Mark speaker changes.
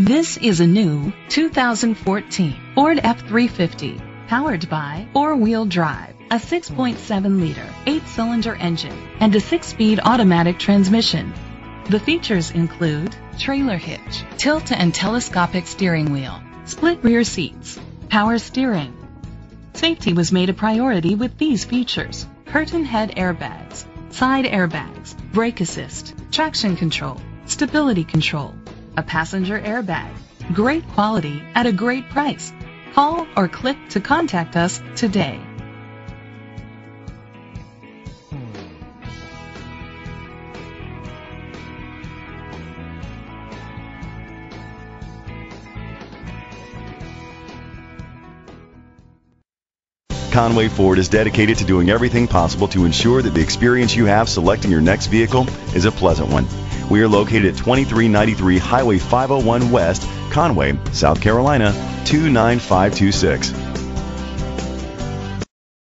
Speaker 1: This is a new 2014 Ford F-350, powered by four-wheel drive, a 6.7-liter, 8-cylinder engine, and a 6-speed automatic transmission. The features include trailer hitch, tilt and telescopic steering wheel, split rear seats, power steering. Safety was made a priority with these features: curtain head airbags, side airbags, brake assist, traction control, stability control, a passenger airbag. Great quality at a great price. Call or click to contact us today.
Speaker 2: Conway Ford is dedicated to doing everything possible to ensure that the experience you have selecting your next vehicle is a pleasant one. We are located at 2393 Highway 501 West, Conway, South Carolina 29526.